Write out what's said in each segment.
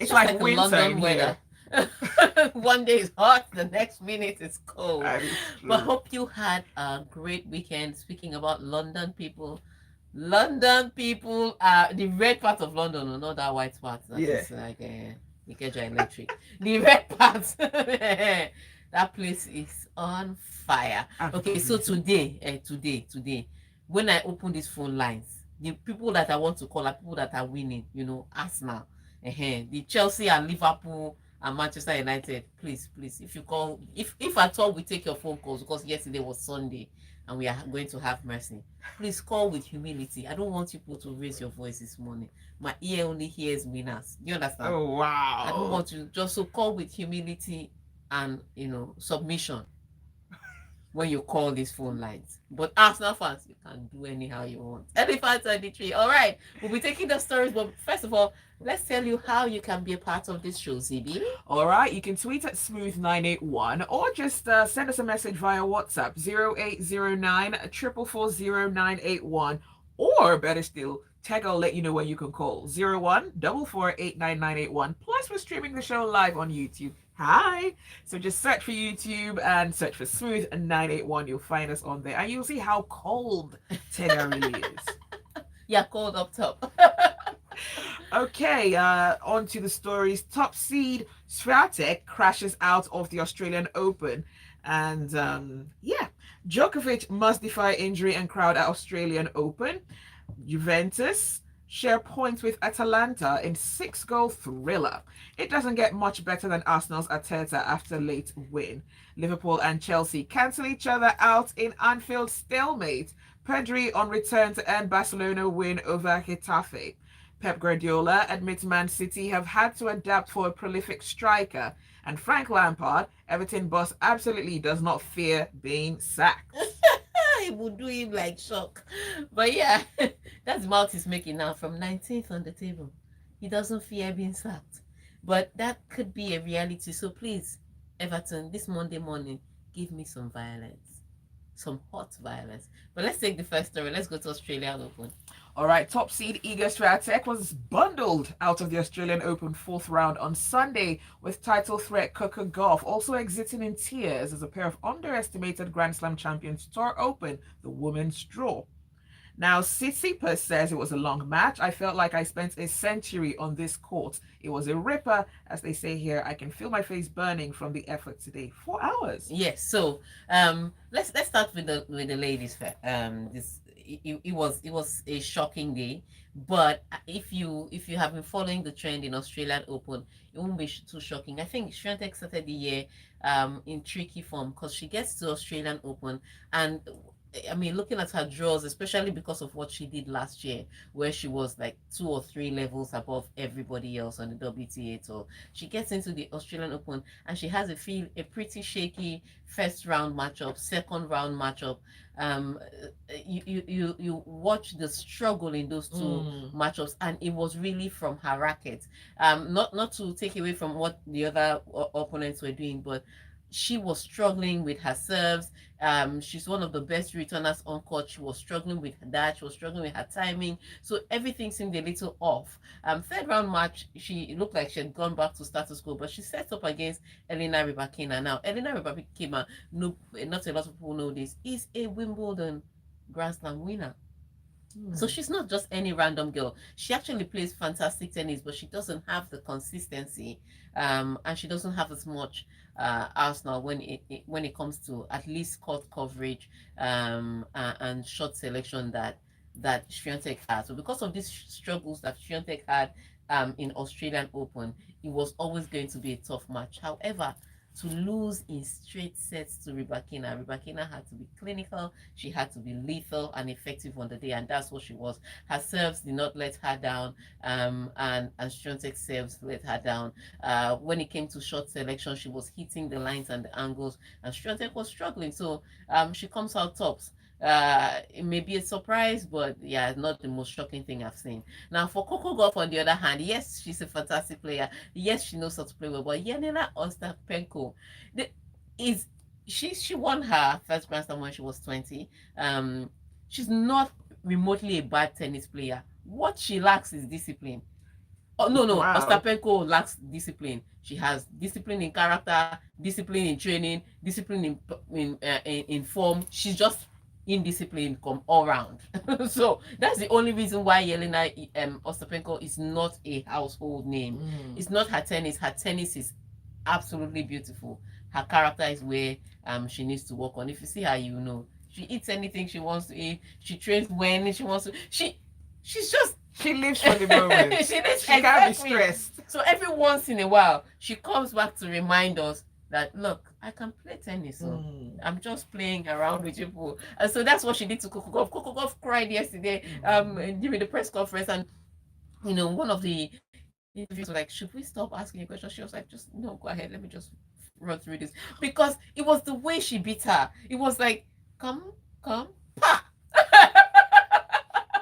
It's like winter London in weather. here. One day is hot, the next minute it's cold. That is But true. hope you had a great weekend. Speaking about London people are the red part of London, no, not that white part that Yeah. is like Ikeja Electric. The red part, that place is on fire. Okay, so Absolutely. today, when I open these phone lines, the people that I want to call are people that are winning. Arsenal, the Chelsea and Liverpool and Manchester United. Please, if you call, if at all we take your phone calls, because yesterday was Sunday and we are going to have mercy. Please call with humility. I don't want people to raise your voice this morning. My ear only hears winners. Do you understand? Oh I don't wow. want to just so call with humility and submission when you call these phone lines. But Arsenal fans, you can do anyhow you want. Elephant 23. All right. We'll be taking the stories, but first of all, let's tell you how you can be a part of this show, Zibby. All right, you can tweet at smooth981 or just send us a message via WhatsApp 0809 4440981, or better still, Tega will let you know when you can call 01 Plus, we're streaming the show live on YouTube. Hi. So just search for YouTube and search for Smooth 981. You'll find us on there and you'll see how cold Tega really is. Yeah, cold up top. Okay, on to the stories. Top seed Swiatek crashes out of the Australian Open. And yeah, Djokovic must defy injury and crowd at Australian Open. Juventus share points with Atalanta in 6-goal thriller. It doesn't get much better than Arsenal's Arteta after late win. Liverpool and Chelsea cancel each other out in Anfield stalemate. Pedri on return to end Barcelona win over Getafe. Pep Guardiola admits Man City have had to adapt for a prolific striker. And Frank Lampard, Everton boss, absolutely does not fear being sacked. It would do him like shock. But yeah, that's the mouth he's making now from 19th on the table. He doesn't fear being sacked. But that could be a reality. So please, Everton, this Monday morning, give me some violence. Some hot violence. But let's take the first story. Let's go to Australian Open. All right, top seed Iga Swiatek was bundled out of the Australian Open fourth round on Sunday, with title threat Coco Gauff also exiting in tears as a pair of underestimated Grand Slam champions tore open the women's draw. Now, Tsitsipas says it was a long match. I felt like I spent a century on this court. It was a ripper, as they say here. I can feel my face burning from the effort today. 4 hours. Yes. So let's start with the ladies first. This it was a shocking day, but if you have been following the trend in Australian Open, it won't be too shocking. I think Swiatek started the year in tricky form because she gets to Australian Open, and I mean, looking at her draws, especially because of what she did last year, where she was like 2 or 3 levels above everybody else on the WTA tour, she gets into the Australian Open and she has a pretty shaky first round matchup, second round matchup. Um, you watch the struggle in those two matchups, and it was really from her racket. Not to take away from what the other opponents were doing, but she was struggling with her serves. She's one of the best returners on court. She was struggling with that. She was struggling with her timing. So everything seemed a little off. Third round match, she looked like she had gone back to status quo, but she set up against Elena Rybakina. Now, Elena Rybakina, no, not a lot of people know this, is a Wimbledon Grand Slam winner. So she's not just any random girl. She actually plays fantastic tennis, but she doesn't have the consistency, and she doesn't have as much arsenal when it comes to at least court coverage, and shot selection that Swiatek has. So because of these struggles that Swiatek had in Australian Open, it was always going to be a tough match. However, to lose in straight sets to Rybakina had to be clinical. She had to be lethal and effective on the day, and that's what she was. Her serves did not let her down, and Swiatek's serves let her down. When it came to shot selection, she was hitting the lines and the angles, and Swiatek was struggling. So she comes out tops. It may be a surprise, but yeah, not the most shocking thing I've seen. Now, for Coco Gauff, on the other hand, yes, she's a fantastic player. Yes, she knows how to play well, but Yanela Ostapenko, is she won her first Grand Slam when she was 20. She's not remotely a bad tennis player. What she lacks is discipline. Oh no, no, Wow. Ostapenko lacks discipline. She has discipline in character, discipline in training, discipline in form. She's just indisciplined come all round. So that's the only reason why Yelena Ostapenko is not a household name. Mm. It's not her tennis. Her tennis is absolutely beautiful. Her character is where she needs to work on. If you see her, you know she eats anything she wants to eat. She trains when she wants to. She's just She lives for the moment. she needs She can't be exactly. stressed. So every once in a while, she comes back to remind us that look, I can play tennis. So I'm just playing around with people. And so that's what she did to Coco Golf. Coco Golf cried yesterday during the press conference, and one of the interviews was like, should we stop asking you questions? She was like, just no, go ahead. Let me just run through this because it was the way she beat her. It was like, come, pa.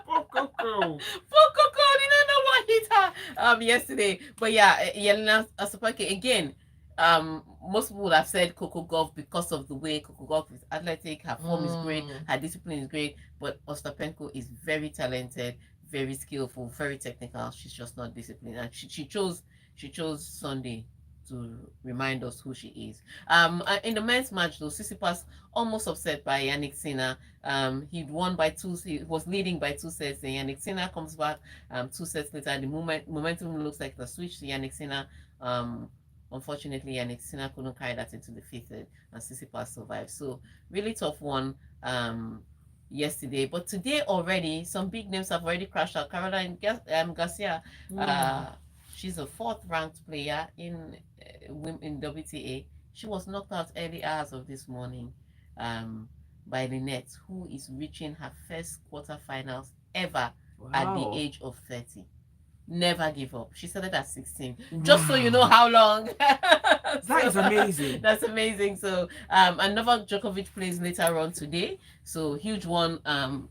Coco. Coco, you don't know what hit her yesterday. But yeah, Yelena Asopake again. Most people would have said Coco Golf because of the way Coco Golf is athletic, her form is great, her discipline is great. But Ostapenko is very talented, very skillful, very technical. She's just not disciplined, and she chose Sunday to remind us who she is. In the men's match though, Tsitsipas almost upset by Yannick Sinner. He'd won by two. He was leading by 2 sets. Then Yannick Sinner comes back. 2 sets later, the momentum looks like the switch to Yannick Sinner. Unfortunately, Yannick Sinner couldn't carry that into the fifth, and Tsitsipas survived. So really tough one. Yesterday, but today already some big names have already crashed out. Caroline Garcia, she's a fourth ranked player in WTA. She was knocked out early hours of this morning by Lynette, who is reaching her first quarterfinals ever at the age of 30. Never give up. She started at 16. Just so you know how long. That is amazing. That's amazing. So and Novak Djokovic plays later on today. So huge one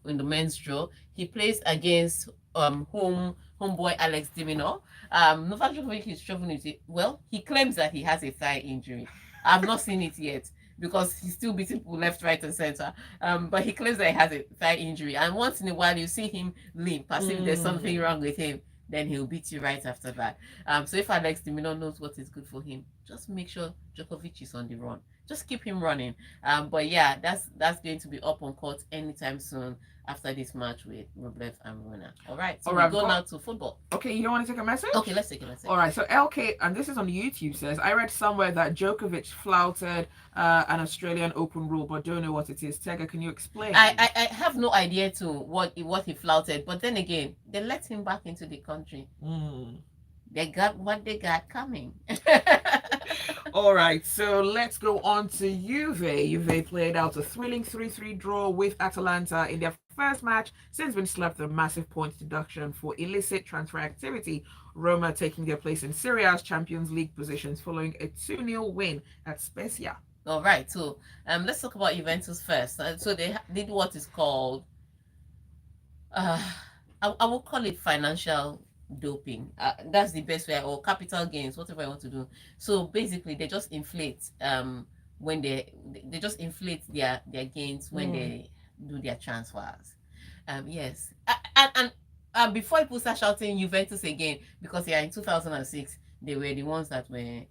in the men's draw. He plays against homeboy Alex de Minaur. Novak Djokovic is traveling with it. Well, he claims that he has a thigh injury. I've not seen it yet because he's still beating people left, right, and center. But he claims that he has a thigh injury, and once in a while you see him limp as if there's something wrong with him. Then he'll beat you right after that. So if Alex de Minaur knows what is good for him, just make sure Djokovic is on the run. Just keep him running. But yeah, that's going to be up on court anytime soon after this match with Rublev and Rona. All right, so we go now to football. Okay, you don't want to take a message? Okay, let's take a message. All right, so LK, and this is on YouTube, says, I read somewhere that Djokovic flouted an Australian Open rule, but don't know what it is. Tega, can you explain? I have no idea to what he flouted, but then again, they let him back into the country. They got what they got coming. All right, so let's go on to Juve. Juve played out a thrilling 3-3 draw with Atalanta in their first match since being slapped a massive points deduction for illicit transfer activity. Roma taking their place in Serie A's Champions League positions following a 2-0 win at Spezia. All right, so let's talk about Juventus first. So they did what is called, I will call it financial doping. That's the best way, or capital gains, whatever I want to do. So basically, they just inflate when they just inflate their gains when they do their transfers. Yes, and before people start shouting Juventus again, because in 2006 they were the ones that were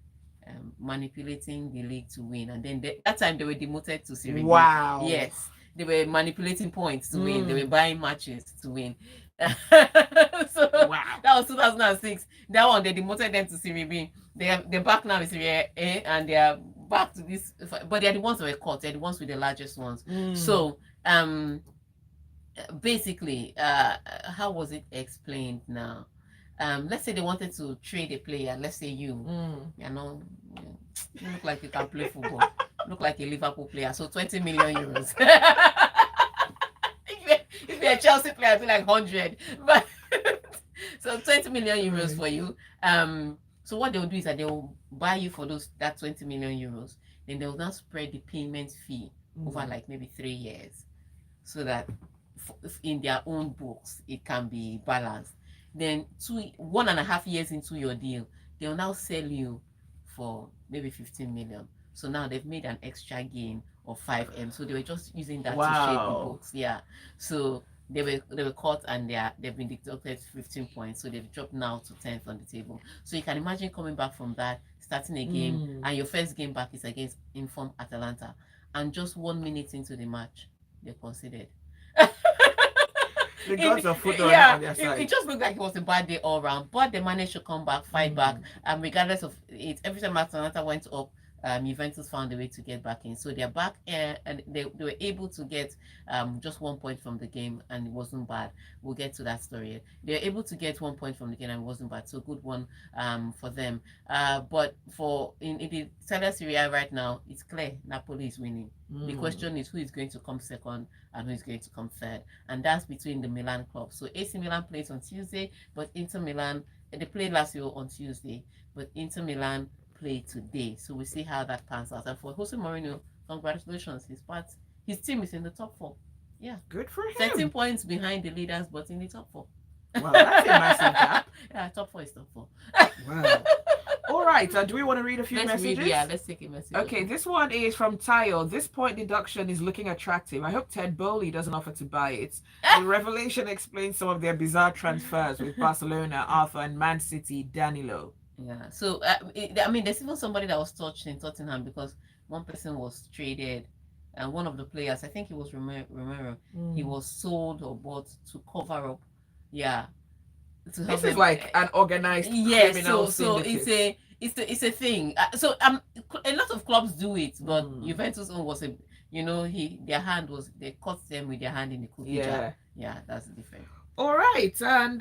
manipulating the league to win, and then that time they were demoted to Serie B. Wow. Yes, they were manipulating points to win. They were buying matches to win. So wow. That was 2006. That one they demoted them to Serie B. They're back now in Serie A, and they are back to this. But they're the ones that were caught. They're the ones with the largest ones. So basically, how was it explained now? Let's say they wanted to trade a player. Let's say you know, you look like you can play football. Look like a Liverpool player. So 20 million euros. If you're a Chelsea player, it'd be like 100. But so 20 million euros for you. So what they'll do is that they'll buy you for that 20 million euros. Then they'll now spread the payment fee over like maybe 3 years, so that in their own books it can be balanced. Then 1.5 years into your deal, they'll now sell you for maybe 15 million. So now they've made an extra gain of 5M. So they were just using that to shape the books. Yeah. So They were caught, and they've been deducted 15 points, so they've dropped now to 10th on the table. So you can imagine coming back from that, starting a game, and your first game back is against informed Atalanta, and just 1 minute into the match, they conceded. The gods of football are not Yeah, on their it side. just looked like it was a bad day all round, but they managed to come back, fight back, and regardless of it, every time Atalanta went up, Juventus found a way to get back in. So they're back, and they were able to get just 1 point from the game, and it wasn't bad. We'll get to that story. They're able to get 1 point from the game, and it wasn't bad. So good one for them. But in the Serie Serie A right now, it's clear Napoli is winning. The question is who is going to come second and who is going to come third, and that's between the Milan club. So AC Milan plays on Tuesday, but Inter Milan, they played Lazio on Tuesday, but Inter Milan play today. So we see how that pans out. And for Jose Mourinho, congratulations, his team is in the top four. Yeah, Good for him. 13 points behind the leaders, but in the top four. Wow, that's a massive gap. Yeah, top four is top four. Wow. All right. Do we want to read a few messages? Let's take a message. Okay, this one is from Tayo. This point deduction is looking attractive. I hope Ted Bowley doesn't offer to buy it. The revelation explains some of their bizarre transfers with Barcelona, Arthur, and Man City, Danilo. Yeah. So there's even somebody that was touched in Tottenham because one person was traded, and one of the players, I think it was Romero, he was sold or bought to cover up. Yeah. This is like an organized criminal syndicate. It's a thing. So a lot of clubs do it, but Juventus own was they caught them with their hand in the cookie jar. Yeah, that's the difference. All right, and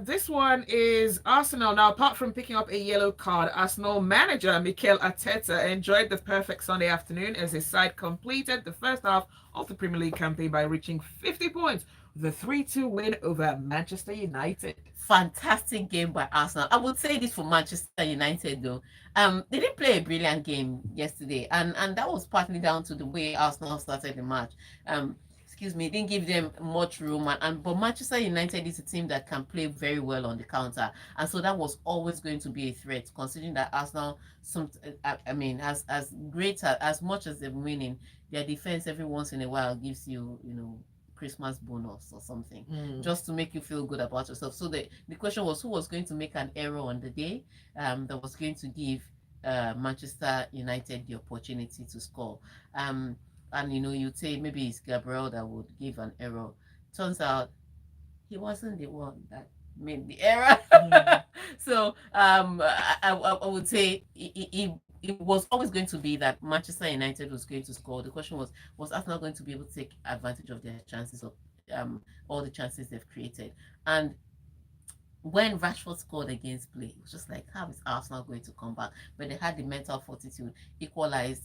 this one is Arsenal. Now, apart from picking up a yellow card, Arsenal manager Mikel Arteta enjoyed the perfect Sunday afternoon as his side completed the first half of the Premier League campaign by reaching 50 points with a 3-2 win over Manchester United. Fantastic game by Arsenal. I would say this for Manchester United though. They didn't play a brilliant game yesterday, and that was partly down to the way Arsenal started the match. Didn't give them much room, but Manchester United is a team that can play very well on the counter, and so that was always going to be a threat, considering that Arsenal, as great as much as they're winning, their defense every once in a while gives you, Christmas bonus or something, just to make you feel good about yourself. So the question was who was going to make an error on the day that was going to give Manchester United the opportunity to score. And you'd say maybe it's Gabriel that would give an error. Turns out he wasn't the one that made the error. So I would say it was always going to be that Manchester United was going to score. The question was Arsenal going to be able to take advantage of their chances, of all the chances they've created? And when Rashford scored against play, it was just like, how is Arsenal going to come back? But they had the mental fortitude, equalized,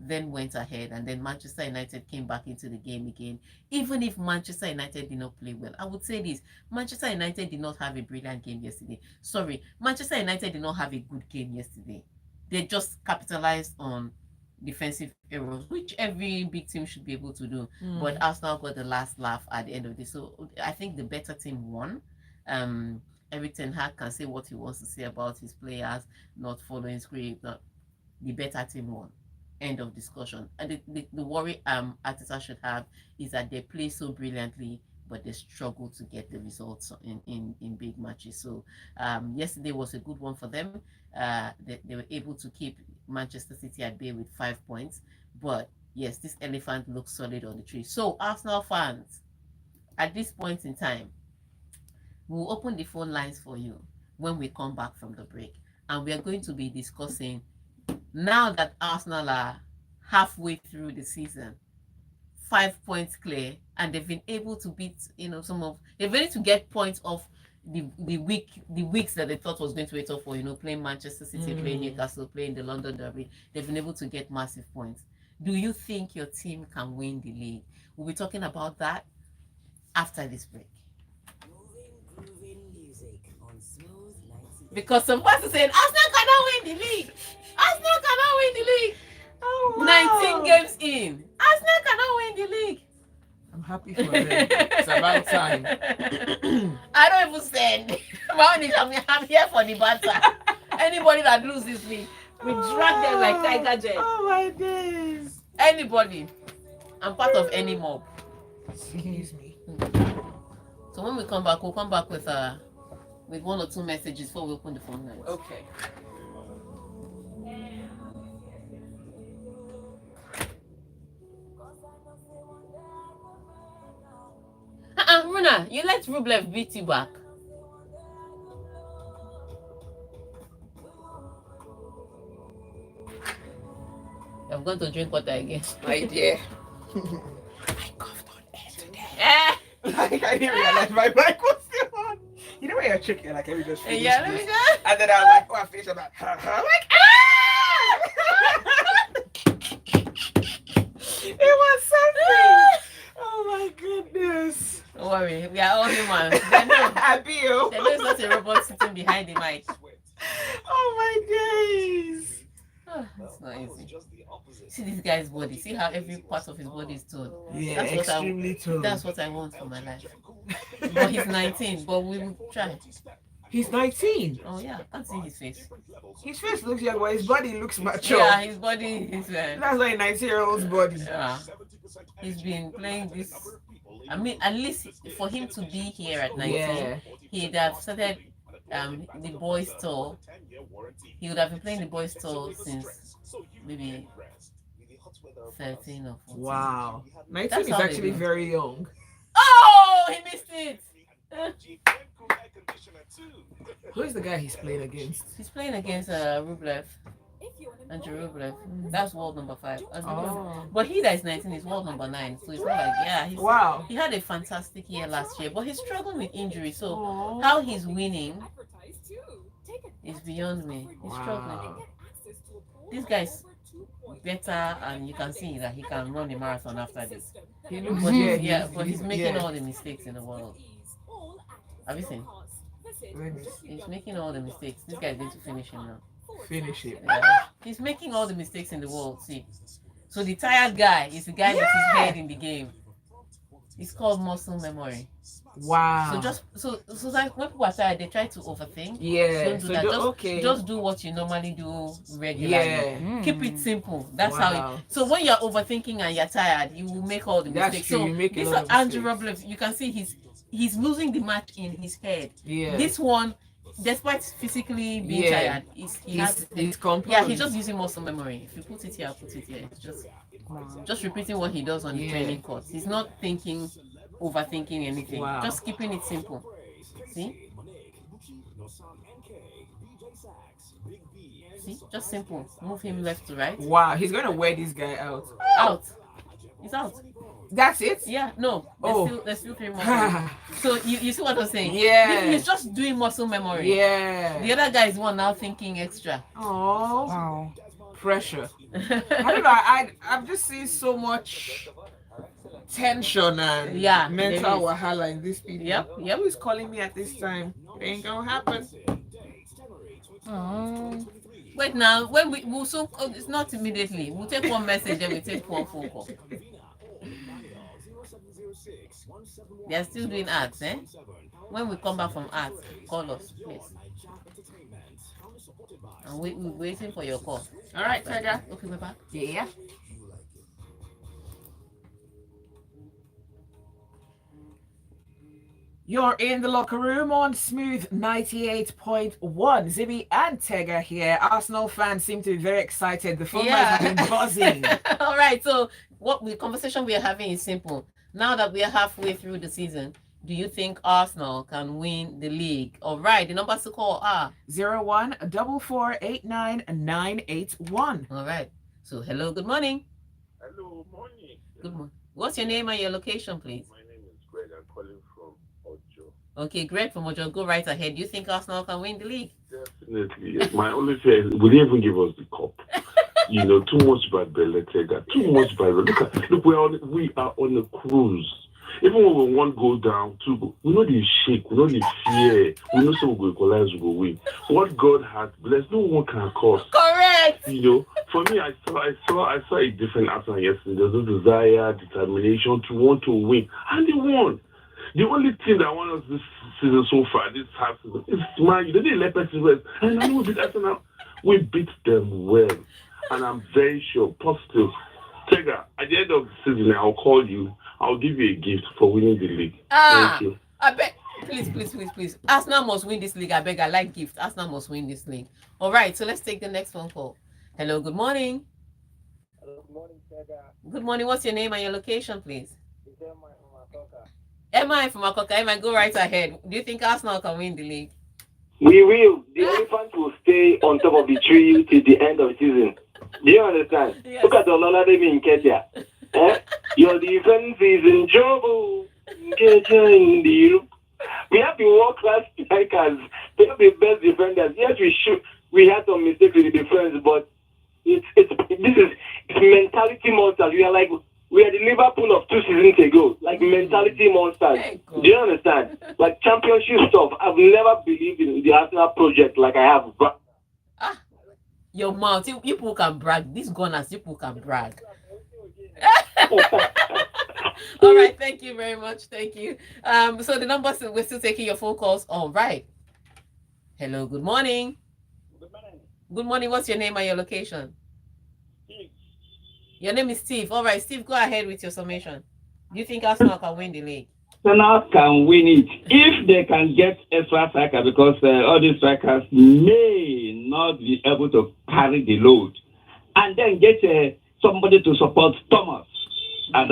then went ahead, and then Manchester United came back into the game again. Even if Manchester United did not play well, I would say this: Manchester United did not have a brilliant game yesterday. Sorry, Manchester United did not have a good game yesterday. They just capitalized on defensive errors, which every big team should be able to do. But Arsenal got the last laugh at the end of this. So I think the better team won. Eric Ten Hag can say what he wants to say about his players not following script. The better team won. End of discussion. And the worry Arteta should have is that they play so brilliantly, but they struggle to get the results in big matches. So yesterday was a good one for them. They were able to keep Manchester City at bay with 5 points. But yes, this elephant looks solid on the tree. So Arsenal fans, at this point in time, we'll open the phone lines for you when we come back from the break. And we are going to be discussing, now that Arsenal are halfway through the season, 5 points clear, and they've been able to beat, they've been able to get points off the weeks that they thought was going to wait off for, playing Manchester City, playing Newcastle, playing the London Derby. They've been able to get massive points. Do you think your team can win the league? We'll be talking about that after this break. Because some person said Arsenal cannot win the league. Arsenal cannot win the league. Oh, wow. 19 games in. Arsenal cannot win the league. I'm happy for them. It's about time. I don't even send. I'm here for the banter. Anybody that loses this league, we drag them like Tiger Jet. Oh my days. Anybody. I'm part of any mob. Excuse me. So when we come back, we'll come back with one or two messages before we open the phone lines. Okay. Runa, you let Rublev beat you back. I'm going to drink water again. My dear. I coughed on air today. Like, I didn't realize my mic was still on. You know when you're tricky, like, let me just finish Yeah, let this. me just. And then I was like, oh, I finished. I'm like, I'm like, it was something. Oh my goodness. Don't worry, we are all humans. They know. Happy you. They know it's not a robot sitting behind the mic. Oh my days. It's not easy. See this guy's body. See how every part of his body is toned. Yeah, extremely toned. That's what I want for my life. But he's 19, but we will try. He's 19. Oh yeah, I can't see his face. His face looks young, but his body looks mature. Yeah, his body is. That's like a 19-year-old's body. Yeah. He's been playing this. I mean, at least for him to be here at 19, he'd have started the boys' tour. He would have been playing the boys' tour since maybe 13 or 14. Wow. 19 is actually very young. Oh, he missed it. Who is the guy he's playing against? He's playing against Rublev. Andrew Rublev. That's world number 5. But he that is 19 is world number 9. So it's not like, yeah. Wow. He had a fantastic year last year, but he's struggling with injury. So how he's winning is beyond me. He's struggling. This guy's better, and you can see that he can run a marathon after this. He looks But he's making all the mistakes in the world. Have you seen? He's making all the mistakes. This guy's going to finish him now. Finish it. Yeah. He's making all the mistakes in the world. See, so the tired guy is the guy that is head in the game. It's called muscle memory. Wow. So like when people are tired, they try to overthink. Yeah. Don't do that. Just do what you normally do regularly. Yeah. Keep it simple. That's how. So when you're overthinking and you're tired, you will make all the mistakes. True. So this is Andrew Rublev. You can see he's losing the match in his head. Yeah. This one, despite physically being tired, he's composed. Yeah, he's just using muscle memory. If you put it here, I'll put it here. It's just repeating what he does on the training course. He's not overthinking anything. Wow. Just keeping it simple. See? See? Just simple. Move him left to right. Wow, he's gonna wear this guy out. Out. He's out. That's it? Yeah, no. There's still 3 more. So you see what I'm saying? Yeah. He's just doing muscle memory. Yeah. The other guy is one now thinking extra. Oh. Wow. Pressure. I don't know. I'm just seeing so much tension and mental wahala in this people. Yep. Who's calling me at this time? It ain't gonna happen. Wait now, when we'll soon, it's not immediately. We'll take one message and we'll take 4 phone calls. They are still doing ads, eh? When we come back from ads, call us, please. And we're waiting for your call. All right, Tega. Okay, we're back. Yeah. You're in the locker room on Smooth 98.1. Zibby and Tega here. Arsenal fans seem to be very excited. The phone lines have been buzzing. All right, so the conversation we are having is simple. Now that we are halfway through the season, do you think Arsenal can win the league? All right, the numbers to call are 0144899181. All right. So hello, good morning. Hello, morning. Good morning. What's your name and your location, please? My name is Greg. I'm calling from Ojo. Okay, Greg from Ojo, go right ahead. Do you think Arsenal can win the league? Definitely. Yes. My only fear is, will they even give us the cup? Too much by Tega. Too much by look, we are on a cruise. Even when we want to go down, we know the shake, we know the fear, we know some will equalize, we will win. What God has blessed, no one can cause. Correct. For me, I saw a different Arsenal yesterday. There's no desire, determination to want to win, and they won. The only thing that won us this season so far, this half season, is Man. They didn't let us rest, and I know we beat Arsenal. We beat them well, and I'm very sure, positive. Tega, at the end of the season, I'll call you. I'll give you a gift for winning the league. Thank you. I beg, please. Arsenal must win this league. I beg, I like gift. Arsenal must win this league. All right, so let's take the next phone call. Hello, good morning. Hello, good morning, Tega. Good morning. What's your name and your location, please? It's Emma from Atoka. Emma from Akoka. Emma, go right ahead. Do you think Arsenal can win the league? We will. The elephant will stay on top of the tree till the end of the season. Do you understand? Yes. Look at the Lola Devi in Kenya. Your defense is in trouble. We have the world-class strikers. They have the best defenders. Yes, we had some mistakes with the defense, but it's mentality monsters. We are the Liverpool of 2 seasons ago, like mentality monsters. Do you understand? Like championship stuff. I've never believed in the Arsenal project like I have. Your mouth, you people can brag. These gunners, you people can brag. All right, thank you very much. Thank you. So the numbers, we're still taking your phone calls. All right. Hello, good morning. Good morning. Good morning. What's your name and your location? Steve. Your name is Steve. All right, Steve, go ahead with your summation. Do you think Arsenal can win the league? Arsenal can win it if they can get extra striker, because all these strikers may not be able to carry the load, and then get somebody to support Thomas.